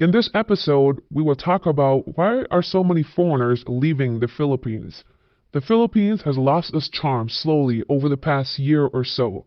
In this episode, we will talk about why are so many foreigners leaving the Philippines. The Philippines has lost its charm slowly over the past year or so.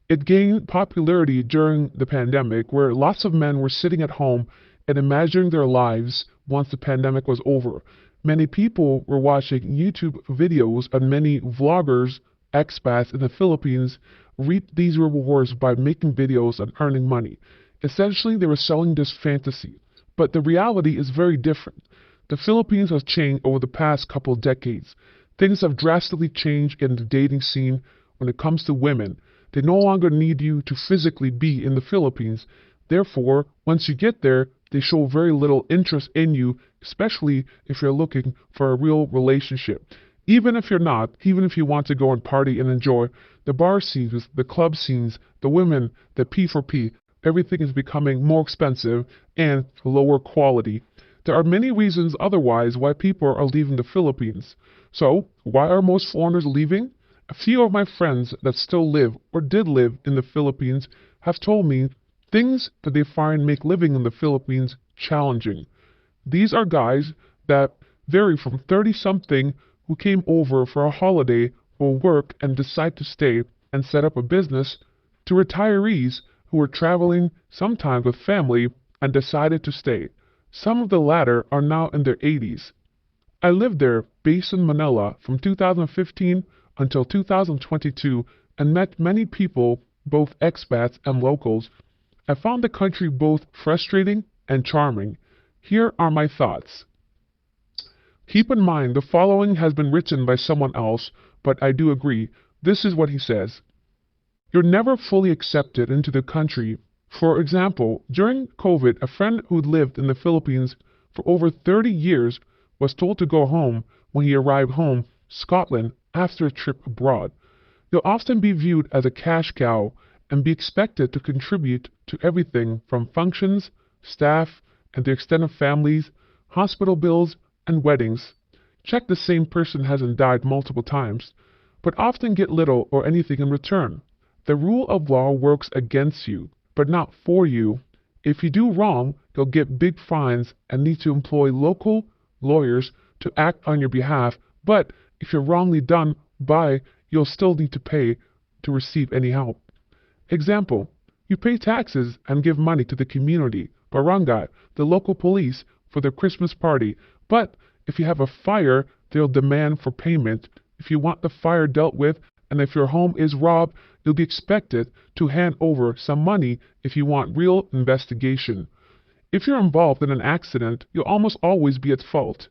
It gained popularity during the pandemic, where lots of men were sitting at home and imagining their lives once the pandemic was over. Many people were watching YouTube videos, and many vloggers, expats in the Philippines, reaped these rewards by making videos and earning money. Essentially, they were selling this fantasy. But the reality is very different. The Philippines has changed over the past couple of decades. Things have drastically changed in the dating scene when it comes to women. They no longer need you to physically be in the Philippines. Therefore, once you get there, they show very little interest in you, especially if you're looking for a real relationship. Even if you're not, even if you want to go and party and enjoy, the bar scenes, the club scenes, the women, the P4P, everything is becoming more expensive and lower quality. There are many reasons otherwise why people are leaving the Philippines. So, why are most foreigners leaving? A few of my friends that still live or did live in the Philippines have told me things that they find make living in the Philippines challenging. These are guys that vary from 30-something who came over for a holiday or work and decide to stay and set up a business, to retirees who were traveling sometimes with family and decided to stay. Some of the latter are now in their 80s. I lived there, based in Manila, from 2015 until 2022 and met many people, both expats and locals. I found the country both frustrating and charming. Here are my thoughts. Keep in mind the following has been written by someone else, but I do agree. This is what he says. You're never fully accepted into the country. For example, during COVID, a friend who lived in the Philippines for over 30 years was told to go home when he arrived home, Scotland, after a trip abroad. You'll often be viewed as a cash cow and be expected to contribute to everything from functions, staff, and the extended families, hospital bills, and weddings. Check the same person hasn't died multiple times, but often get little or anything in return. The rule of law works against you, but not for you. If you do wrong, you'll get big fines and need to employ local lawyers to act on your behalf, but if you're wrongly done by, you'll still need to pay to receive any help. Example, you pay taxes and give money to the community, barangay, the local police for their Christmas party, but if you have a fire, they'll demand for payment. If you want the fire dealt with, and if your home is robbed, you'll be expected to hand over some money if you want real investigation. If you're involved in an accident, you'll almost always be at fault,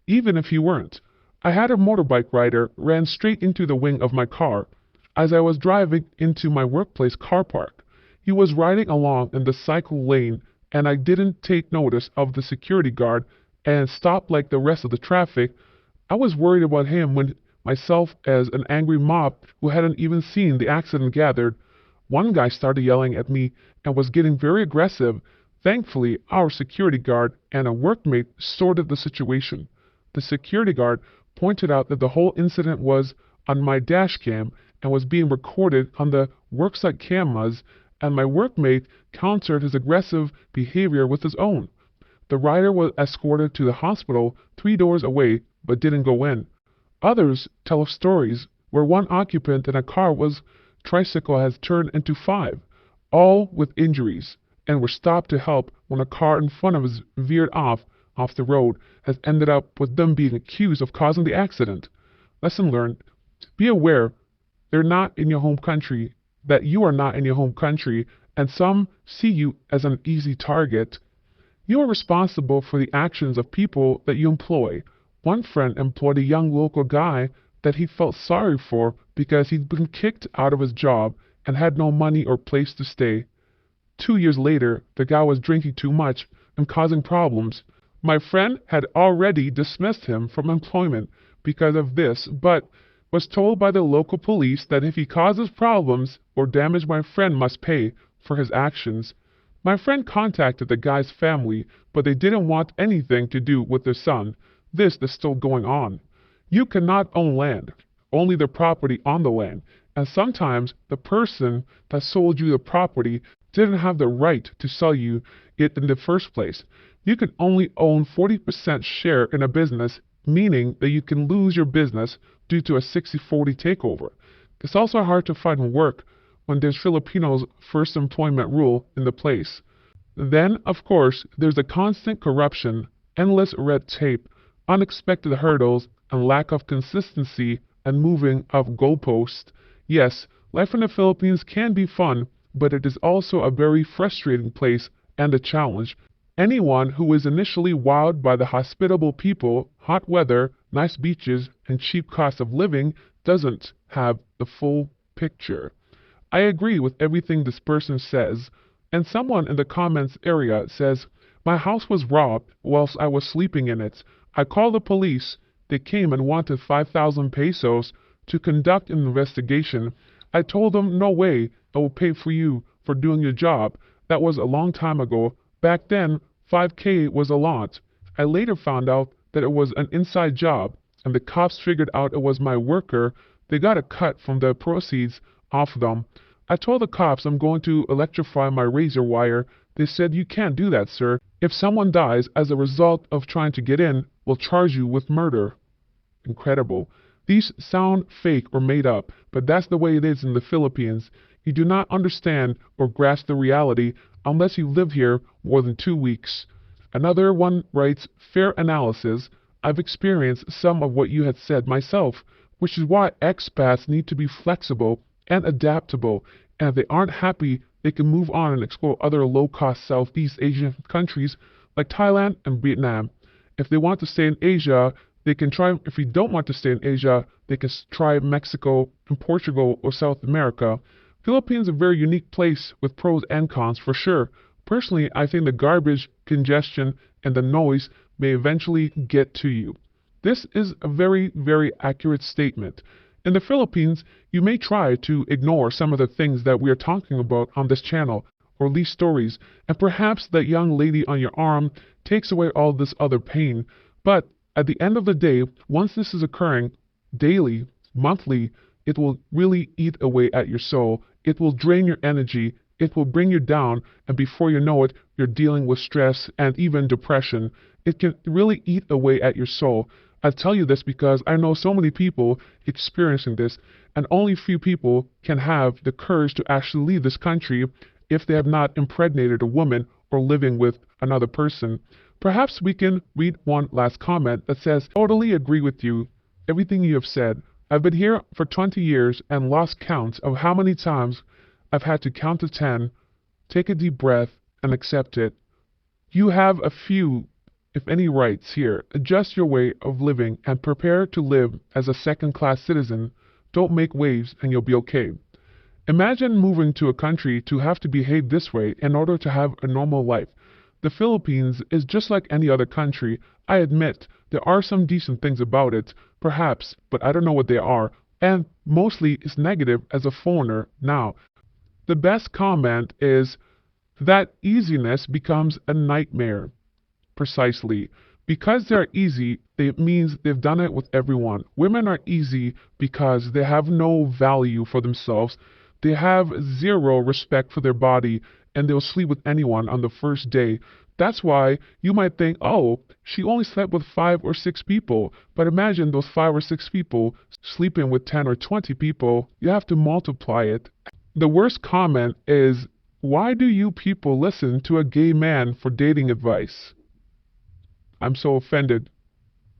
even if you weren't. I had a motorbike rider ran straight into the wing of my car as I was driving into my workplace car park. He was riding along in the cycle lane, and I didn't take notice of the security guard and stopped like the rest of the traffic. I was worried about him when myself as an angry mob who hadn't even seen the accident gathered. One guy started yelling at me and was getting very aggressive. Thankfully, our security guard and a workmate sorted the situation. The security guard pointed out that the whole incident was on my dash cam and was being recorded on the worksite cameras, and my workmate countered his aggressive behavior with his own. The rider was escorted to the hospital 3 doors away but didn't go in. Others tell of stories where one occupant in a car was tricycle has turned into 5, all with injuries, and were stopped to help when a car in front of us veered off the road, has ended up with them being accused of causing the accident. Lesson learned. Be aware they're not in your home country, that you are not in your home country, and some see you as an easy target. You are responsible for the actions of people that you employ. One friend employed a young local guy that he felt sorry for because he'd been kicked out of his job and had no money or place to stay. 2 years later, the guy was drinking too much and causing problems. My friend had already dismissed him from employment because of this, but was told by the local police that if he causes problems or damage, my friend must pay for his actions. My friend contacted the guy's family, but they didn't want anything to do with their son. This is still going on. You cannot own land, only the property on the land, and sometimes the person that sold you the property didn't have the right to sell you it in the first place. You can only own 40% share in a business, meaning that you can lose your business due to a 60-40 takeover. It's also hard to find work when there's Filipinos' first employment rule in the place. Then, of course, there's the constant corruption, endless red tape, unexpected hurdles, and lack of consistency and moving of goalposts. Yes, life in the Philippines can be fun, but it is also a very frustrating place and a challenge. Anyone who is initially wowed by the hospitable people, hot weather, nice beaches, and cheap cost of living doesn't have the full picture. I agree with everything this person says, and someone in the comments area says, "My house was robbed whilst I was sleeping in it. I called the police. They came and wanted 5,000 pesos to conduct an investigation. I told them, no way, I will pay for you for doing your job. That was a long time ago. Back then, 5K was a lot. I later found out that it was an inside job, and the cops figured out it was my worker. They got a cut from the proceeds off them. I told the cops I'm going to electrify my razor wire. They said, you can't do that, sir. If someone dies as a result of trying to get in, we'll charge you with murder." Incredible. These sound fake or made up, but that's the way it is in the Philippines. You do not understand or grasp the reality unless you live here more than 2 weeks. Another one writes, "Fair analysis. I've experienced some of what you had said myself, which is why expats need to be flexible and adaptable, and if they aren't happy, they can move on and explore other low-cost Southeast Asian countries like Thailand and Vietnam. If they want to stay in Asia, they can try. If you don't want to stay in Asia, they can try Mexico and Portugal or South America. Philippines is a very unique place with pros and cons for sure. Personally, I think the garbage, congestion, and the noise may eventually get to you." This is a very, very accurate statement. In the Philippines, you may try to ignore some of the things that we are talking about on this channel, or these stories, and perhaps that young lady on your arm takes away all this other pain. But at the end of the day, once this is occurring daily, monthly, it will really eat away at your soul. It will drain your energy. It will bring you down, and before you know it, you're dealing with stress and even depression. It can really eat away at your soul. I tell you this because I know so many people experiencing this, and only few people can have the courage to actually leave this country if they have not impregnated a woman or living with another person. Perhaps we can read one last comment that says, "Totally agree with you, everything you have said. I've been here for 20 years and lost count of how many times I've had to count to 10, take a deep breath, and accept it. You have a few, if any, rights here. Adjust your way of living and prepare to live as a second-class citizen. Don't make waves and you'll be okay." Imagine moving to a country to have to behave this way in order to have a normal life. The Philippines is just like any other country. I admit there are some decent things about it, perhaps, but I don't know what they are, and mostly it's negative as a foreigner now. The best comment is that easiness becomes a nightmare. Precisely. Because they're easy, it means they've done it with everyone. Women are easy because they have no value for themselves. They have zero respect for their body, and they'll sleep with anyone on the first day. That's why you might think, oh, she only slept with 5 or 6 people. But imagine those 5 or 6 people sleeping with 10 or 20 people. You have to multiply it. The worst comment is, why do you people listen to a gay man for dating advice? I'm so offended.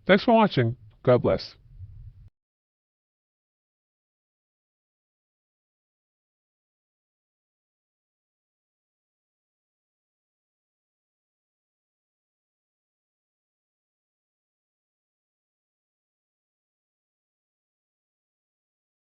Thanks for watching. God bless.